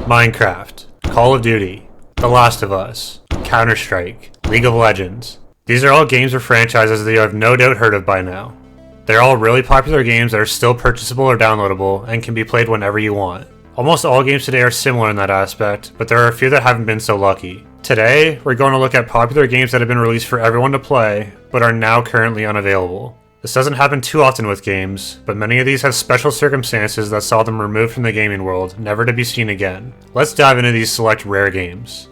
Minecraft, Call of Duty, The Last of Us, Counter-Strike, League of Legends. These are all games or franchises that you have no doubt heard of by now. They're all really popular games that are still purchasable or downloadable and can be played whenever you want. Almost all games today are similar in that aspect, but there are a few that haven't been so lucky. Today, we're going to look at popular games that have been released for everyone to play, but are now currently unavailable. This doesn't happen too often with games, but many of these have special circumstances that saw them removed from the gaming world, never to be seen again. Let's dive into these select rare games.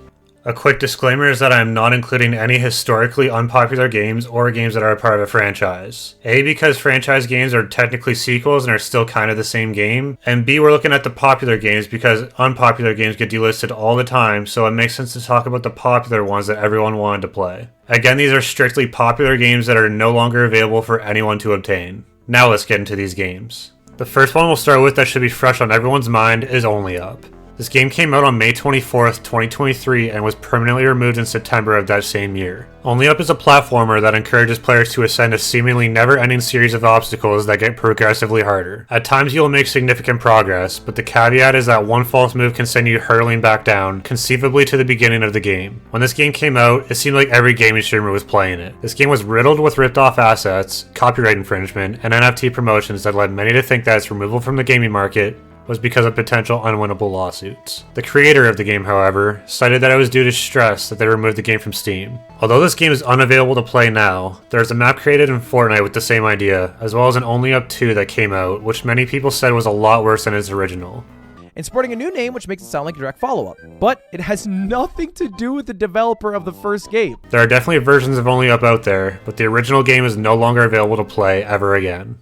A quick disclaimer is that I am not including any historically unpopular games or games that are a part of a franchise. A, because franchise games are technically sequels and are still kind of the same game, and B, we're looking at the popular games because unpopular games get delisted all the time, so it makes sense to talk about the popular ones that everyone wanted to play. Again, these are strictly popular games that are no longer available for anyone to obtain. Now let's get into these games. The first one we'll start with that should be fresh on everyone's mind is Only Up. This game came out on May 24th, 2023 and was permanently removed in September of that same year. Only Up is a platformer that encourages players to ascend a seemingly never-ending series of obstacles that get progressively harder. At times you will make significant progress, but the caveat is that one false move can send you hurtling back down, conceivably to the beginning of the game. When this game came out, it seemed like every gaming streamer was playing it. This game was riddled with ripped-off assets, copyright infringement, and NFT promotions that led many to think that its removal from the gaming market was because of potential unwinnable lawsuits. The creator of the game, however, cited that it was due to stress that they removed the game from Steam. Although this game is unavailable to play now, there is a map created in Fortnite with the same idea, as well as an Only Up 2 that came out, which many people said was a lot worse than its original. And sporting a new name which makes it sound like a direct follow-up. But it has nothing to do with the developer of the first game. There are definitely versions of Only Up out there, but the original game is no longer available to play ever again.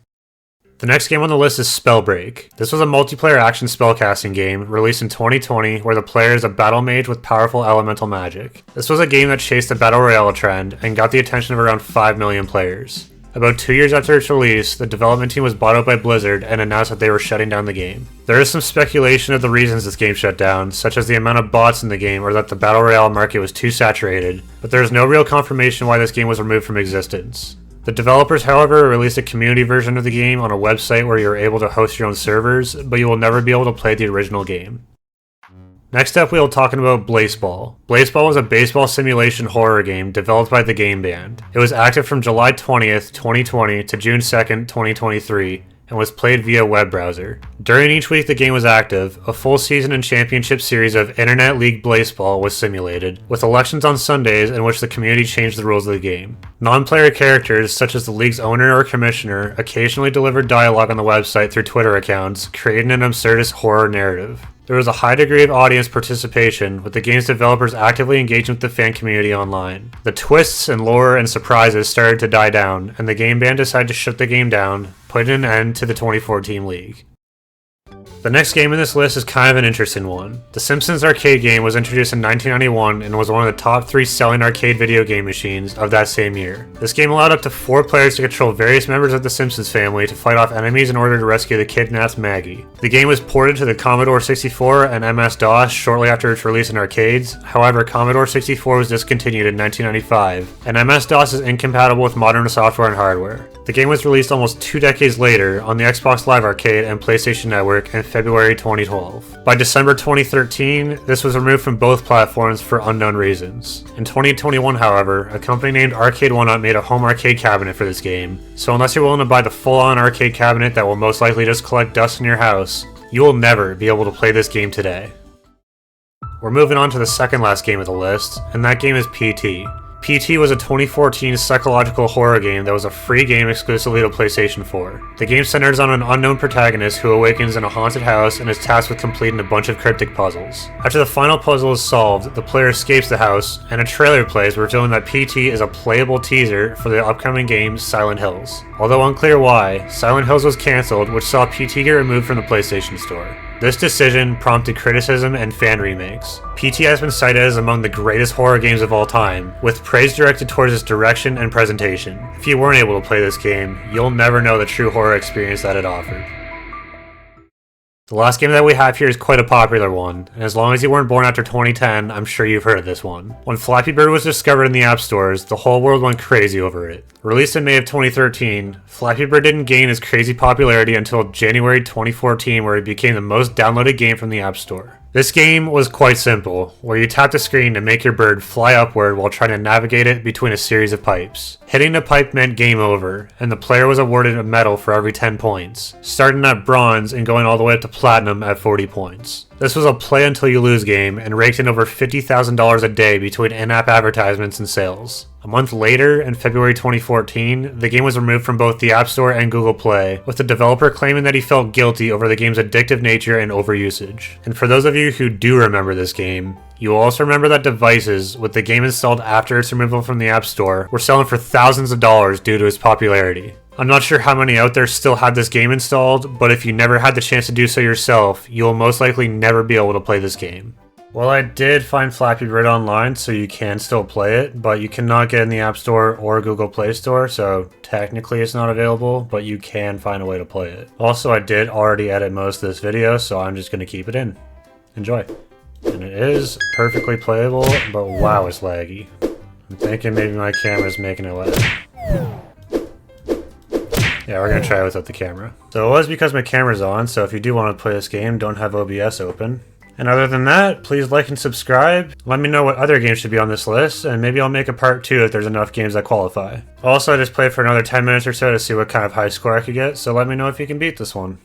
The next game on the list is Spellbreak. This was a multiplayer action spellcasting game released in 2020 where the player is a battle mage with powerful elemental magic. This was a game that chased the battle royale trend and got the attention of around 5 million players. About 2 years after its release, the development team was bought out by Blizzard and announced that they were shutting down the game. There is some speculation of the reasons this game shut down, such as the amount of bots in the game or that the battle royale market was too saturated, but there is no real confirmation why this game was removed from existence. The developers, however, released a community version of the game on a website where you are able to host your own servers, but you will never be able to play the original game. Next up, we will be talking about Blazeball. Blazeball was a baseball simulation horror game developed by the Game Band. It was active from July 20th, 2020 to June 2nd, 2023, and was played via web browser. During each week the game was active, a full season and championship series of Internet League Blazeball was simulated, with elections on Sundays in which the community changed the rules of the game. Non-player characters, such as the league's owner or commissioner, occasionally delivered dialogue on the website through Twitter accounts, creating an absurdist horror narrative. There was a high degree of audience participation, with the game's developers actively engaging with the fan community online. The twists and lore and surprises started to die down, and the Game Band decided to shut the game down, putting an end to the 2014 league. The next game in this list is kind of an interesting one. The Simpsons arcade game was introduced in 1991 and was one of the top 3 selling arcade video game machines of that same year. This game allowed up to 4 players to control various members of the Simpsons family to fight off enemies in order to rescue the kidnapped Maggie. The game was ported to the Commodore 64 and MS-DOS shortly after its release in arcades. However, Commodore 64 was discontinued in 1995, and MS-DOS is incompatible with modern software and hardware. The game was released almost 2 decades later on the Xbox Live Arcade and PlayStation Network in February 2012. By December 2013, this was removed from both platforms for unknown reasons. In 2021, however, a company named Arcade1Up made a home arcade cabinet for this game, so unless you're willing to buy the full-on arcade cabinet that will most likely just collect dust in your house, you will never be able to play this game today. We're moving on to the second last game of the list, and that game is PT. PT was a 2014 psychological horror game that was a free game exclusively to PlayStation 4. The game centers on an unknown protagonist who awakens in a haunted house and is tasked with completing a bunch of cryptic puzzles. After the final puzzle is solved, the player escapes the house, and a trailer plays revealing that PT is a playable teaser for the upcoming game Silent Hills. Although unclear why, Silent Hills was cancelled, which saw PT get removed from the PlayStation Store. This decision prompted criticism and fan remakes. PT has been cited as among the greatest horror games of all time, with praise directed towards its direction and presentation. If you weren't able to play this game, you'll never know the true horror experience that it offered. The last game that we have here is quite a popular one, and as long as you weren't born after 2010, I'm sure you've heard of this one. When Flappy Bird was discovered in the app stores, the whole world went crazy over it. Released in May of 2013, Flappy Bird didn't gain its crazy popularity until January 2014, where it became the most downloaded game from the App Store. This game was quite simple, where you tap the screen to make your bird fly upward while trying to navigate it between a series of pipes. Hitting the pipe meant game over, and the player was awarded a medal for every 10 points, starting at bronze and going all the way up to platinum at 40 points. This was a play until you lose game and raked in over $50,000 a day between in-app advertisements and sales. A month later, in February 2014, the game was removed from both the App Store and Google Play, with the developer claiming that he felt guilty over the game's addictive nature and overusage. And for those of you who do remember this game, you will also remember that devices with the game installed after its removal from the App Store were selling for thousands of dollars due to its popularity. I'm not sure how many out there still have this game installed, but if you never had the chance to do so yourself, you will most likely never be able to play this game. Well, I did find Flappy Bird online, so you can still play it, but you cannot get it in the App Store or Google Play Store, so technically it's not available, but you can find a way to play it. Also, I did already edit most of this video, so I'm just going to keep it in. Enjoy. And it is perfectly playable, but wow, it's laggy. I'm thinking maybe my camera's making it lag. Yeah, we're gonna try it without the camera. So it was because my camera's on, so if you do want to play this game, don't have OBS open. And other than that, please like and subscribe. Let me know what other games should be on this list, and maybe I'll make a part 2 if there's enough games that qualify. Also, I just played for another 10 minutes or so to see what kind of high score I could get, so let me know if you can beat this one.